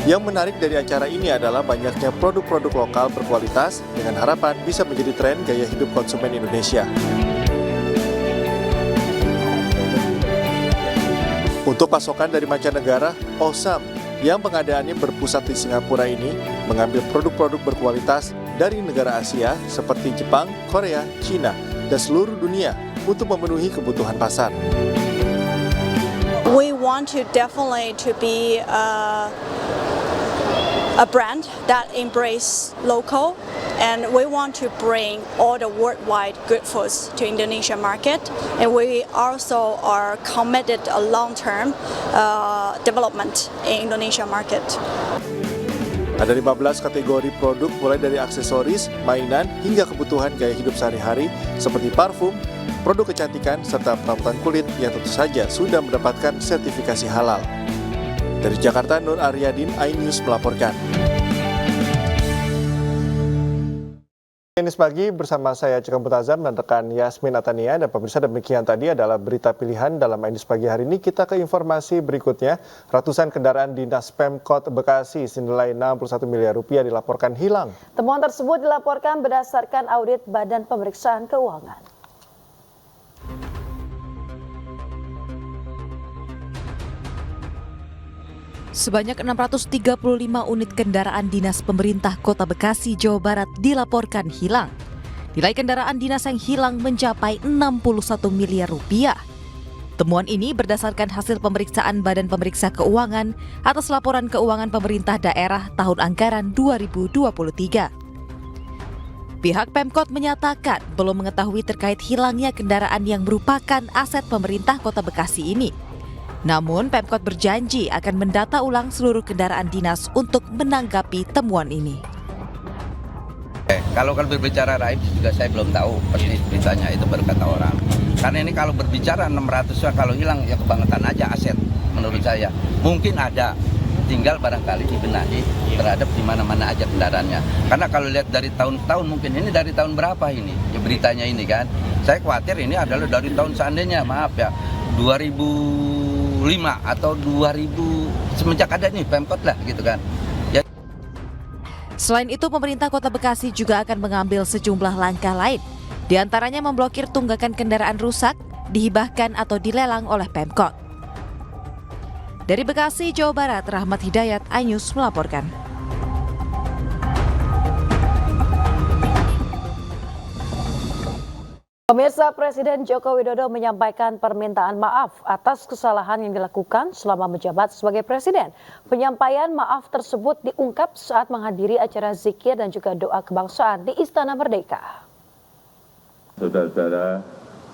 Yang menarik dari acara ini adalah banyaknya produk-produk lokal berkualitas dengan harapan bisa menjadi tren gaya hidup konsumen Indonesia. Untuk pasokan dari mancanegara, Awesome yang pengadaannya berpusat di Singapura ini mengambil produk-produk berkualitas dari negara Asia seperti Jepang, Korea, Cina, dan seluruh dunia untuk memenuhi kebutuhan pasar. We want to definitely to be a brand that embrace local, and we want to bring all the worldwide good foods to Indonesia market, and we also are committed a long-term development in Indonesia market. Ada 15 kategori produk mulai dari aksesoris, mainan, hingga kebutuhan gaya hidup sehari-hari seperti parfum, produk kecantikan, serta perawatan kulit yang tentu saja sudah mendapatkan sertifikasi halal. Dari Jakarta, Nur Aryadin, iNews melaporkan. Ini pagi bersama saya Cikam Putazam dan rekan Yasmin Atania, dan pemirsa demikian tadi adalah berita pilihan dalam iNews pagi hari ini. Kita ke informasi berikutnya. Ratusan kendaraan dinas Pemkot Bekasi senilai 61 miliar rupiah dilaporkan hilang. Temuan tersebut dilaporkan berdasarkan audit Badan Pemeriksaan Keuangan. Sebanyak 635 unit kendaraan dinas pemerintah Kota Bekasi, Jawa Barat dilaporkan hilang. Nilai kendaraan dinas yang hilang mencapai 61 miliar rupiah. Temuan ini berdasarkan hasil pemeriksaan Badan Pemeriksa Keuangan atas laporan keuangan pemerintah daerah tahun anggaran 2023. Pihak Pemkot menyatakan belum mengetahui terkait hilangnya kendaraan yang merupakan aset pemerintah Kota Bekasi ini. Namun, Pemkot berjanji akan mendata ulang seluruh kendaraan dinas untuk menanggapi temuan ini. Kalau berbicara raib juga saya belum tahu persis beritanya, itu berkata orang. Karena ini kalau berbicara 600 kalau hilang ya kebangetan aja aset menurut saya. Mungkin ada, tinggal barangkali dibenahi terhadap di mana-mana aja kendaraannya. Karena kalau lihat dari tahun-tahun mungkin ini dari tahun berapa ini ya beritanya ini kan. Saya khawatir ini adalah dari tahun seandainya maaf ya 2005 atau 2000 semenjak ada nih Pemkot lah gitu kan. Selain itu, pemerintah Kota Bekasi juga akan mengambil sejumlah langkah lain. Di antaranya memblokir tunggakan kendaraan rusak, dihibahkan atau dilelang oleh Pemkot. Dari Bekasi, Jawa Barat, Rahmat Hidayat, iNews melaporkan. Pemirsa, Presiden Joko Widodo menyampaikan permintaan maaf atas kesalahan yang dilakukan selama menjabat sebagai presiden. Penyampaian maaf tersebut diungkap saat menghadiri acara zikir dan juga doa kebangsaan di Istana Merdeka. Saudara-saudara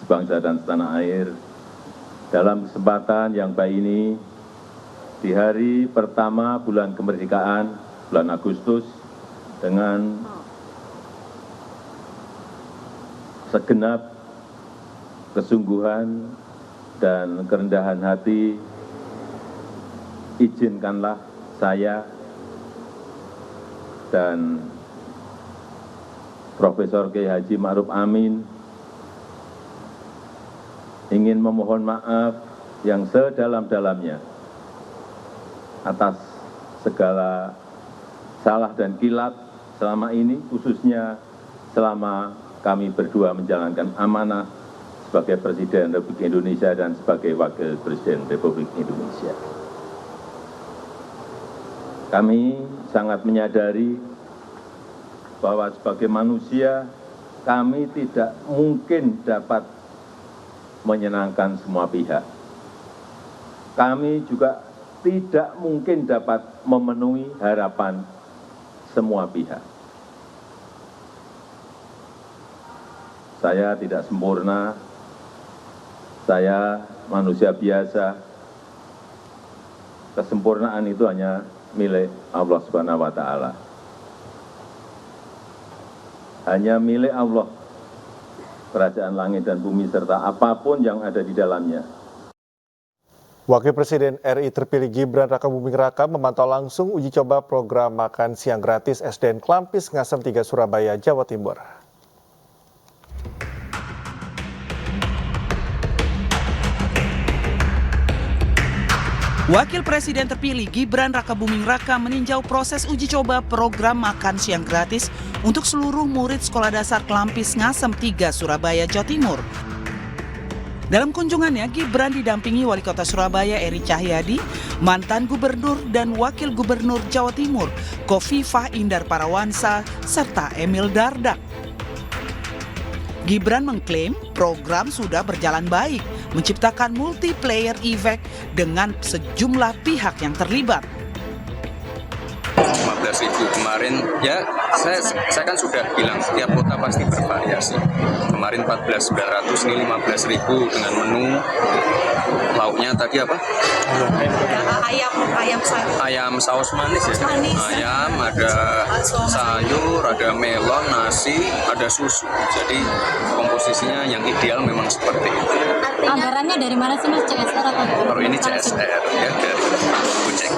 sebangsa dan setanah air, dalam kesempatan yang baik ini, di hari pertama bulan kemerdekaan, bulan Agustus, dengan segenap kesungguhan dan kerendahan hati, izinkanlah saya dan Profesor Kiai Haji Ma'ruf Amin ingin memohon maaf yang sedalam-dalamnya atas segala salah dan kilap selama ini, khususnya selama kami berdua menjalankan amanah sebagai Presiden Republik Indonesia dan sebagai Wakil Presiden Republik Indonesia. Kami sangat menyadari bahwa sebagai manusia kami tidak mungkin dapat menyenangkan semua pihak. Kami juga tidak mungkin dapat memenuhi harapan semua pihak. Saya tidak sempurna, saya manusia biasa. Kesempurnaan itu hanya milik Allah Subhanahu wa Ta'ala. Hanya milik Allah, kerajaan langit dan bumi serta apapun yang ada di dalamnya. Wakil Presiden RI terpilih Gibran Rakabuming Raka memantau langsung uji coba program makan siang gratis SDN Klampis Ngasem 3 Surabaya, Jawa Timur. Wakil Presiden terpilih Gibran Rakabuming Raka meninjau proses uji coba program makan siang gratis untuk seluruh murid sekolah dasar Klampis Ngasem 3 Surabaya, Jawa Timur. Dalam kunjungannya, Gibran didampingi Wali Kota Surabaya Eri Cahyadi, mantan Gubernur dan Wakil Gubernur Jawa Timur Khofifah Indar Parawansa, serta Emil Dardak. Gibran mengklaim program sudah berjalan baik, menciptakan multiplayer effect dengan sejumlah pihak yang terlibat. 15.000 kemarin, ya saya kan sudah bilang setiap kota pasti bervariasi. Kemarin 14.900, ini 15.000 dengan menu lauknya tadi apa? Ayam saus manis ya. Ayam, ada sayur, ada melon, nasi, ada susu. Jadi komposisinya yang ideal memang seperti itu. Anggarannya dari mana sih Mas, CSR atau? Kalau ini CSR ya, dari Gojek.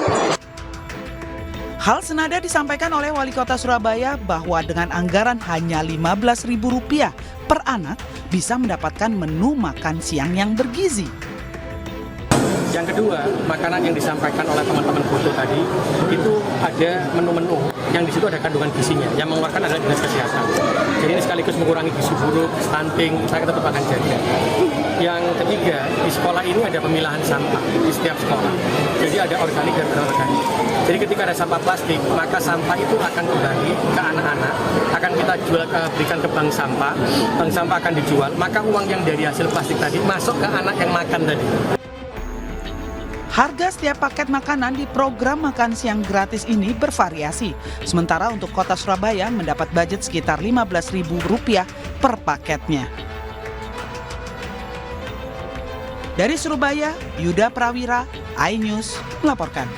Hal senada disampaikan oleh Wali Kota Surabaya bahwa dengan anggaran hanya Rp15.000 per anak bisa mendapatkan menu makan siang yang bergizi. Yang kedua, makanan yang disampaikan oleh teman-teman foto tadi itu ada menu-menu yang di situ ada kandungan gizinya. Yang mengeluarkan adalah Dinas Kesehatan. Jadi ini sekaligus mengurangi gizi buruk, stunting, saya tetap akan jaga. Yang ketiga, di sekolah ini ada pemilahan sampah di setiap sekolah. Jadi ada organik dan anorganik. Jadi ketika ada sampah plastik, maka sampah itu akan kembali ke anak-anak, akan kita jual, berikan ke bank sampah akan dijual, maka uang yang dari hasil plastik tadi masuk ke anak yang makan tadi. Harga setiap paket makanan di program makan siang gratis ini bervariasi. Sementara untuk Kota Surabaya mendapat budget sekitar Rp15.000 per paketnya. Dari Surabaya, Yuda Prawira, iNews melaporkan.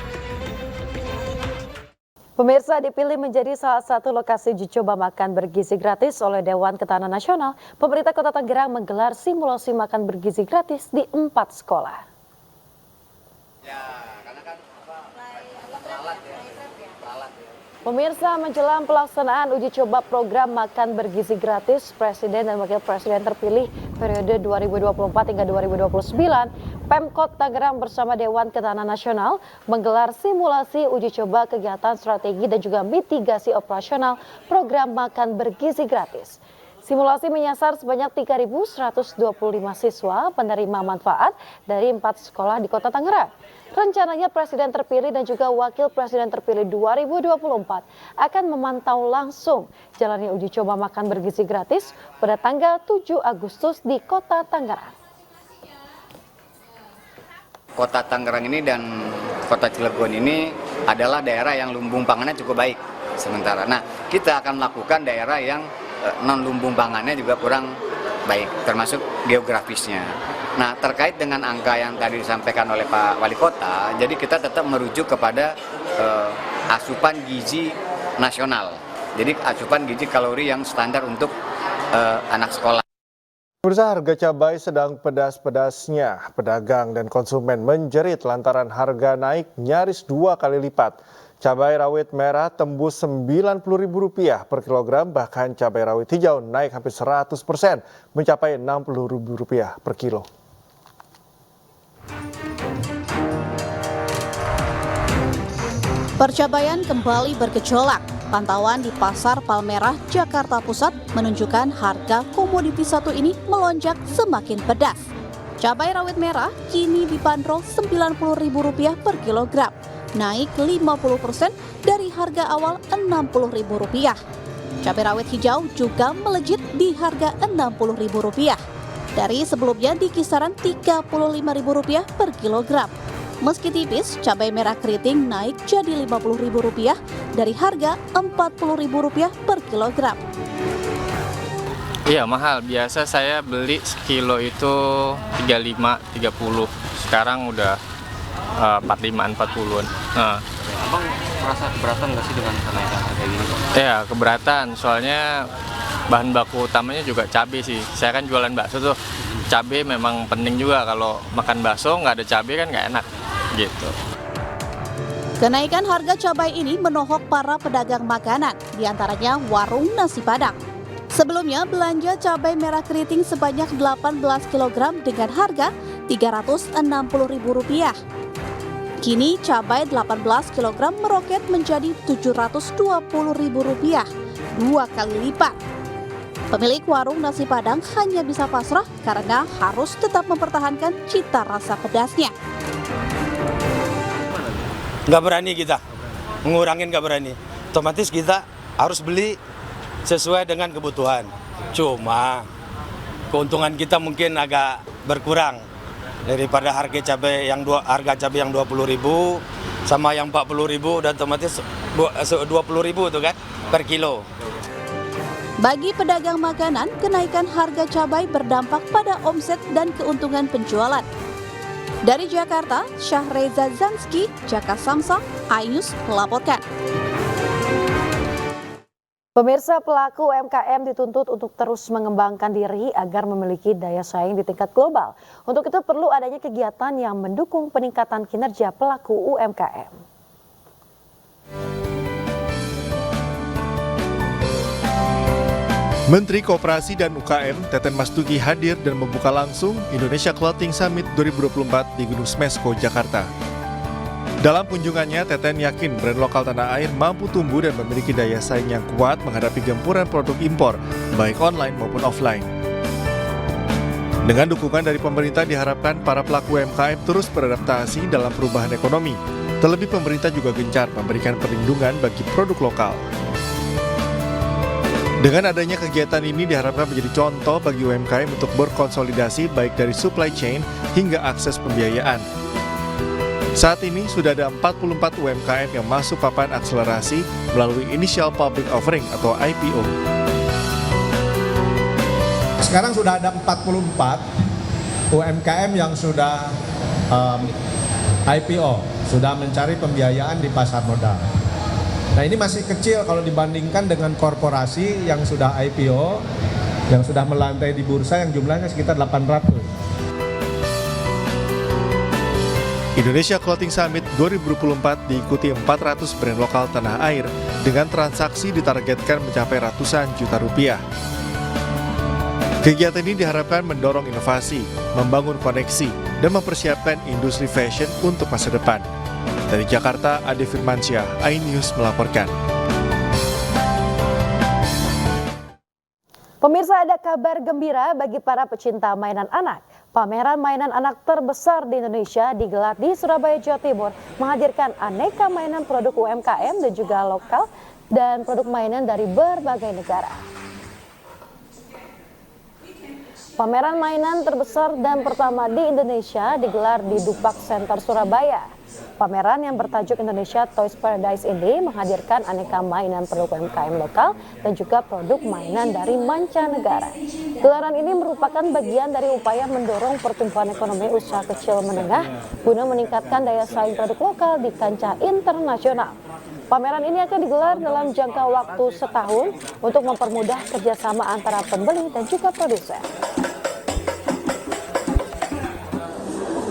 Pemirsa, dipilih menjadi salah satu lokasi uji coba makan bergizi gratis oleh Dewan Ketahanan Nasional, pemerintah Kota Tangerang menggelar simulasi makan bergizi gratis di 4 sekolah. Pemirsa, menjelang pelaksanaan uji coba program makan bergizi gratis, Presiden dan Wakil Presiden terpilih periode 2024 hingga 2029, Pemkot Tangerang bersama Dewan Ketahanan Nasional menggelar simulasi uji coba kegiatan strategi dan juga mitigasi operasional program makan bergizi gratis. Simulasi menyasar sebanyak 3.125 siswa penerima manfaat dari 4 sekolah di Kota Tangerang. Rencananya Presiden terpilih dan juga Wakil Presiden terpilih 2024 akan memantau langsung jalannya uji coba makan bergizi gratis pada tanggal 7 Agustus di Kota Tangerang. Kota Tangerang ini dan Kota Cilegon ini adalah daerah yang lumbung pangannya cukup baik sementara. Nah, kita akan melakukan daerah yang non lumbung pangannya juga kurang baik, termasuk geografisnya. Nah, terkait dengan angka yang tadi disampaikan oleh Pak Wali Kota, jadi kita tetap merujuk kepada asupan gizi nasional. Jadi asupan gizi kalori yang standar untuk anak sekolah. Pemirsa, harga cabai sedang pedas-pedasnya. Pedagang dan konsumen menjerit lantaran harga naik nyaris 2 kali lipat. Cabai rawit merah tembus Rp90.000 per kilogram, bahkan cabai rawit hijau naik hampir 100%, mencapai Rp60.000 per kilo. Percabaian kembali bergejolak. Pantauan di Pasar Palmerah, Jakarta Pusat menunjukkan harga komoditi satu ini melonjak semakin pedas. Cabai rawit merah kini dibanderol Rp90.000 per kilogram, naik 50% dari harga awal Rp60.000. Cabai rawit hijau juga melejit di harga Rp60.000. Dari sebelumnya di kisaran Rp35.000 per kilogram. Meski tipis, cabai merah keriting naik jadi Rp50.000 dari harga Rp40.000 per kilogram. Iya, mahal. Biasa saya beli sekilo itu 35-30. Sekarang udah 45-40-an. Nah. Abang merasa keberatan nggak sih dengan kenaikan harga ini? Iya, keberatan. Soalnya bahan baku utamanya juga cabai sih. Saya kan jualan bakso tuh. Cabai memang penting juga. Kalau makan bakso nggak ada cabai kan nggak enak gitu. Kenaikan harga cabai ini menohok para pedagang makanan, diantaranya warung nasi Padang. Sebelumnya belanja cabai merah keriting sebanyak 18 kg dengan harga Rp360.000. Kini cabai 18 kg meroket menjadi Rp720.000, 2 kali lipat. Pemilik warung nasi Padang hanya bisa pasrah karena harus tetap mempertahankan cita rasa pedasnya. Nggak berani kita, ngurangin nggak berani. Otomatis kita harus beli sesuai dengan kebutuhan. Cuma keuntungan kita mungkin agak berkurang daripada harga cabai yang 20.000 sama yang 40.000 dan otomatis 20.000 itu kan per kilo. Bagi pedagang makanan, kenaikan harga cabai berdampak pada omset dan keuntungan penjualan. Dari Jakarta, Syahreza Zanski, Jaka Samsa, iNews melaporkan. Pemirsa, pelaku UMKM dituntut untuk terus mengembangkan diri agar memiliki daya saing di tingkat global. Untuk itu perlu adanya kegiatan yang mendukung peningkatan kinerja pelaku UMKM. Menteri Koperasi dan UKM Teten Mastuki hadir dan membuka langsung Indonesia Clothing Summit 2024 di Gedung Smesco, Jakarta. Dalam kunjungannya, Teten yakin brand lokal tanah air mampu tumbuh dan memiliki daya saing yang kuat menghadapi gempuran produk impor, baik online maupun offline. Dengan dukungan dari pemerintah diharapkan para pelaku UMKM terus beradaptasi dalam perubahan ekonomi. Terlebih pemerintah juga gencar memberikan perlindungan bagi produk lokal. Dengan adanya kegiatan ini diharapkan menjadi contoh bagi UMKM untuk berkonsolidasi baik dari supply chain hingga akses pembiayaan. Saat ini sudah ada 44 UMKM yang masuk papan akselerasi melalui Initial Public Offering atau IPO. Sekarang sudah ada 44 UMKM yang sudah IPO, sudah mencari pembiayaan di pasar modal. Nah ini masih kecil kalau dibandingkan dengan korporasi yang sudah IPO, yang sudah melantai di bursa yang jumlahnya sekitar 800. Indonesia Clothing Summit 2024 diikuti 400 brand lokal tanah air dengan transaksi ditargetkan mencapai ratusan juta rupiah. Kegiatan ini diharapkan mendorong inovasi, membangun koneksi, dan mempersiapkan industri fashion untuk masa depan. Dari Jakarta, Ade Firmansyah, iNews melaporkan. Pemirsa, ada kabar gembira bagi para pecinta mainan anak. Pameran mainan anak terbesar di Indonesia digelar di Surabaya, Jawa Timur, menghadirkan aneka mainan produk UMKM dan juga lokal dan produk mainan dari berbagai negara. Pameran mainan terbesar dan pertama di Indonesia digelar di Dupak Center Surabaya. Pameran yang bertajuk Indonesia Toys Paradise ini menghadirkan aneka mainan produk UMKM lokal dan juga produk mainan dari mancanegara. Gelaran ini merupakan bagian dari upaya mendorong pertumbuhan ekonomi usaha kecil menengah guna meningkatkan daya saing produk lokal di kancah internasional. Pameran ini akan digelar dalam jangka waktu setahun untuk mempermudah kerjasama antara pembeli dan juga produsen.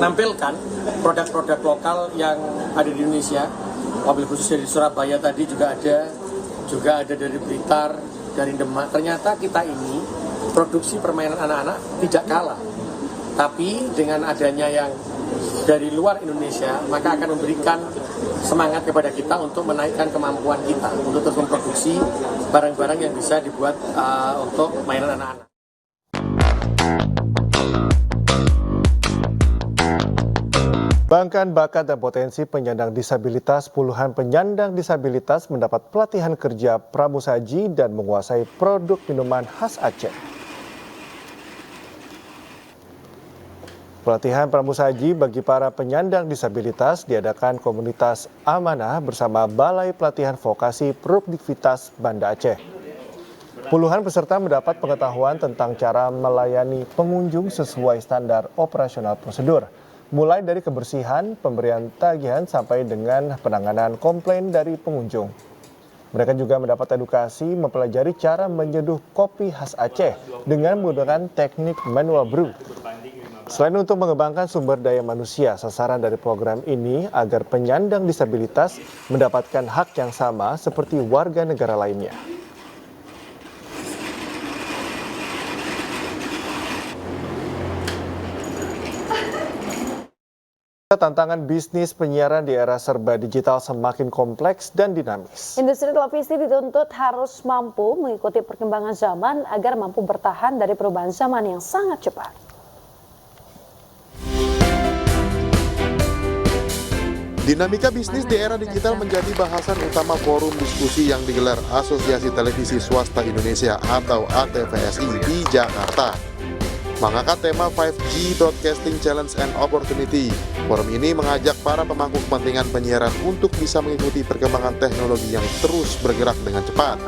Nampilkan produk-produk lokal yang ada di Indonesia, mobil khusus dari Surabaya tadi juga ada dari Blitar, dari Demak. Ternyata kita ini produksi permainan anak-anak tidak kalah, tapi dengan adanya yang dari luar Indonesia, maka akan memberikan semangat kepada kita untuk menaikkan kemampuan kita untuk terus memproduksi barang-barang yang bisa dibuat untuk mainan anak-anak. Mengembangkan bakat dan potensi penyandang disabilitas, puluhan penyandang disabilitas mendapat pelatihan kerja pramusaji dan menguasai produk minuman khas Aceh. Pelatihan pramusaji bagi para penyandang disabilitas diadakan komunitas Amanah bersama Balai Pelatihan Vokasi Produktivitas Banda Aceh. Puluhan peserta mendapat pengetahuan tentang cara melayani pengunjung sesuai standar operasional prosedur, mulai dari kebersihan, pemberian tagihan, sampai dengan penanganan komplain dari pengunjung. Mereka juga mendapat edukasi mempelajari cara menyeduh kopi khas Aceh dengan menggunakan teknik manual brew. Selain untuk mengembangkan sumber daya manusia, sasaran dari program ini agar penyandang disabilitas mendapatkan hak yang sama seperti warga negara lainnya. Tantangan bisnis penyiaran di era serba digital semakin kompleks dan dinamis. Industri televisi dituntut harus mampu mengikuti perkembangan zaman agar mampu bertahan dari perubahan zaman yang sangat cepat. Dinamika bisnis di era digital menjadi bahasan utama forum diskusi yang digelar Asosiasi Televisi Swasta Indonesia atau ATVSI di Jakarta. Mengangkat tema 5G Broadcasting Challenge and Opportunity, forum ini mengajak para pemangku kepentingan penyiaran untuk bisa mengikuti perkembangan teknologi yang terus bergerak dengan cepat.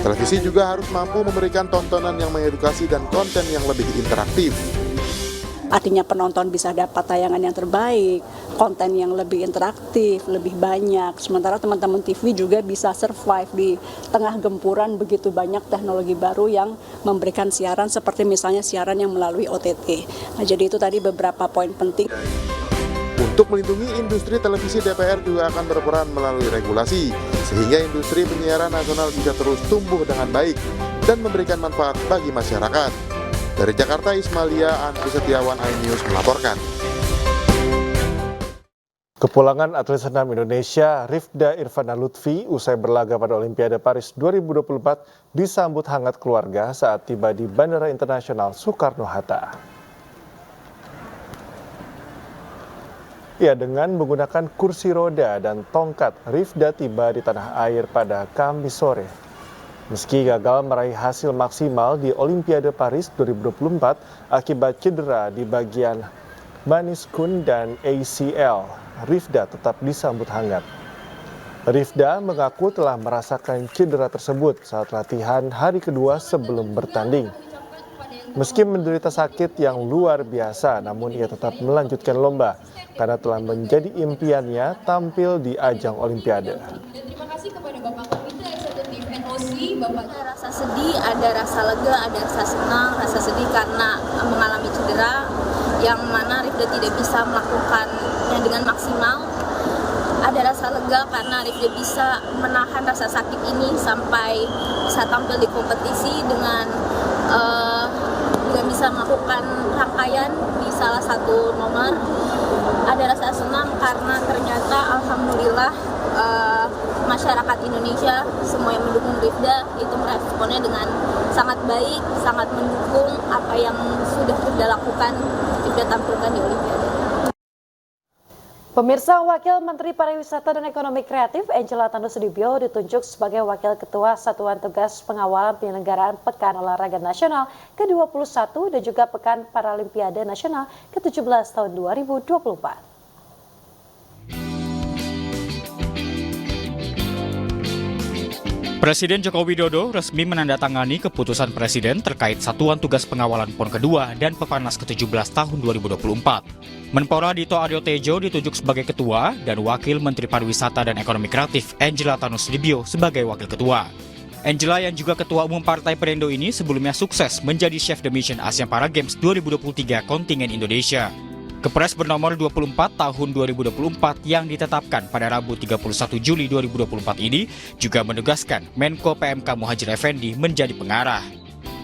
Televisi juga harus mampu memberikan tontonan yang mengedukasi dan konten yang lebih interaktif. Artinya penonton bisa dapat tayangan yang terbaik, konten yang lebih interaktif, lebih banyak. Sementara teman-teman TV juga bisa survive di tengah gempuran begitu banyak teknologi baru yang memberikan siaran seperti misalnya siaran yang melalui OTT. Nah, jadi itu tadi beberapa poin penting. Untuk melindungi industri televisi, DPR juga akan berperan melalui regulasi, sehingga industri penyiaran nasional bisa terus tumbuh dengan baik dan memberikan manfaat bagi masyarakat. Dari Jakarta, Ismalia, Andri Setiawan, iNews melaporkan. Kepulangan atlet senam Indonesia Rifda Irvana Lutfi usai berlaga pada Olimpiade Paris 2024 disambut hangat keluarga saat tiba di Bandara Internasional Soekarno-Hatta. Ya, dengan menggunakan kursi roda dan tongkat, Rifda tiba di tanah air pada Kamis sore. Meski gagal meraih hasil maksimal di Olimpiade Paris 2024 akibat cedera di bagian meniskun dan ACL, Rifda tetap disambut hangat. Rifda mengaku telah merasakan cedera tersebut saat latihan hari kedua sebelum bertanding. Meski menderita sakit yang luar biasa, namun ia tetap melanjutkan lomba karena telah menjadi impiannya tampil di ajang Olimpiade. Bapak? Ada rasa sedih, ada rasa lega, ada rasa senang, rasa sedih karena mengalami cedera yang mana Rifda tidak bisa melakukannya dengan maksimal. Ada rasa lega karena Rifda bisa menahan rasa sakit ini sampai bisa tampil di kompetisi dengan bisa melakukan rangkaian di salah satu nomor. Ada rasa senang karena ternyata alhamdulillah masyarakat Indonesia semua yang mendukung Rifda itu meresponnya dengan sangat baik, sangat mendukung apa yang sudah Rifda lakukan, Rifda tampilkan di Olimpiade. Pemirsa, Wakil Menteri Pariwisata dan Ekonomi Kreatif Angela Tanu Sudibyo ditunjuk sebagai Wakil Ketua Satuan Tugas Pengawalan Penyelenggaraan Pekan Olahraga Nasional ke-21 dan juga Pekan Paralimpiade Nasional ke-17 tahun 2024. Presiden Joko Widodo resmi menandatangani keputusan Presiden terkait Satuan Tugas Pengawalan PON kedua dan Peparnas ke-17 tahun 2024. Menpora Dito Aryo Tejo ditunjuk sebagai Ketua dan Wakil Menteri Pariwisata dan Ekonomi Kreatif Angela Tanu Sudibyo sebagai Wakil Ketua. Angela yang juga Ketua Umum Partai Perindo ini sebelumnya sukses menjadi Chef de Mission Asian Para Games 2023 kontingen Indonesia. Kepres bernomor 24 tahun 2024 yang ditetapkan pada Rabu 31 Juli 2024 ini juga menugaskan Menko PMK Muhadjir Effendi menjadi pengarah.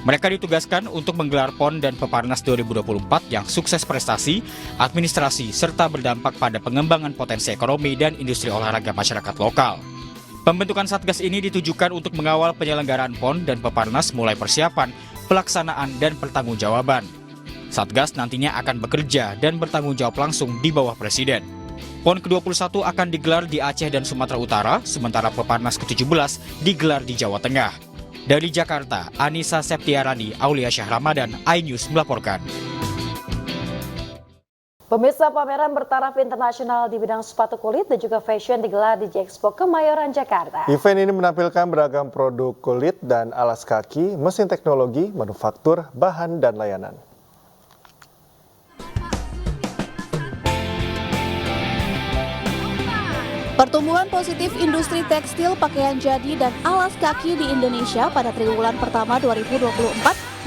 Mereka ditugaskan untuk menggelar PON dan Peparnas 2024 yang sukses prestasi, administrasi, serta berdampak pada pengembangan potensi ekonomi dan industri olahraga masyarakat lokal. Pembentukan Satgas ini ditujukan untuk mengawal penyelenggaraan PON dan Peparnas mulai persiapan, pelaksanaan, dan pertanggungjawaban. Satgas nantinya akan bekerja dan bertanggung jawab langsung di bawah Presiden. PON ke-21 akan digelar di Aceh dan Sumatera Utara, sementara Peparnas ke-17 digelar di Jawa Tengah. Dari Jakarta, Anissa Septiarani, Aulia Syah Ramadan, iNews melaporkan. Pemirsa, pameran bertaraf internasional di bidang sepatu kulit dan juga fashion digelar di J-Expo Kemayoran, Jakarta. Event ini menampilkan beragam produk kulit dan alas kaki, mesin teknologi, manufaktur, bahan, dan layanan. Pertumbuhan positif industri tekstil, pakaian jadi, dan alas kaki di Indonesia pada triwulan pertama 2024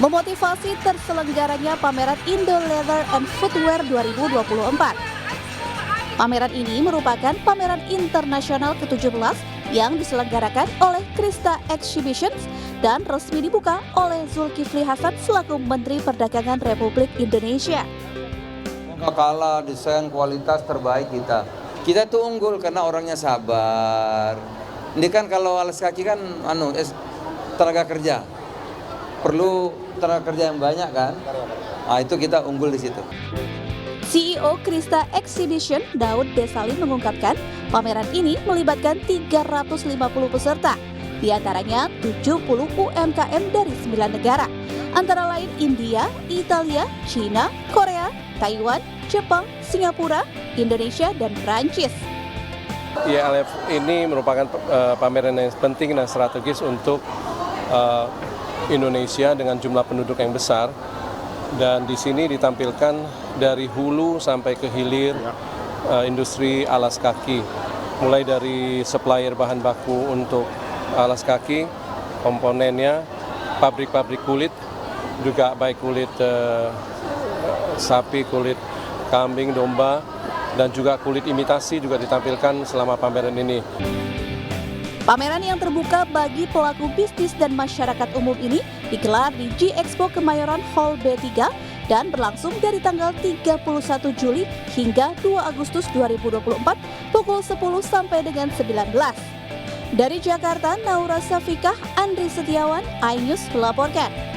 memotivasi terselenggaranya pameran Indo Leather and Footwear 2024. Pameran ini merupakan pameran internasional ke-17 yang diselenggarakan oleh Krista Exhibitions dan resmi dibuka oleh Zulkifli Hasan selaku Menteri Perdagangan Republik Indonesia. Nggak kalah desain kualitas terbaik kita. Kita tuh unggul karena orangnya sabar. Ini kan kalau alas kaki kan tenaga kerja. Perlu tenaga kerja yang banyak kan? Nah, itu kita unggul di situ. CEO Krista Exhibition, Daud Desalin mengungkapkan, pameran ini melibatkan 350 peserta, di antaranya 70 UMKM dari 9 negara, antara lain India, Italia, China, Korea, Taiwan, Jepang, Singapura, Indonesia, dan Prancis. ILF ini merupakan pameran yang penting dan strategis untuk Indonesia dengan jumlah penduduk yang besar, dan di sini ditampilkan dari hulu sampai ke hilir industri alas kaki, mulai dari supplier bahan baku untuk alas kaki, komponennya, pabrik-pabrik kulit, juga baik kulit sapi, kulit kambing, domba, dan juga kulit imitasi juga ditampilkan selama pameran ini. Pameran yang terbuka bagi pelaku bisnis dan masyarakat umum ini digelar di J-Expo Kemayoran Hall B3 dan berlangsung dari tanggal 31 Juli hingga 2 Agustus 2024 pukul 10 sampai dengan 19. Dari Jakarta, Naura Safikah, Andri Setiawan, iNews melaporkan.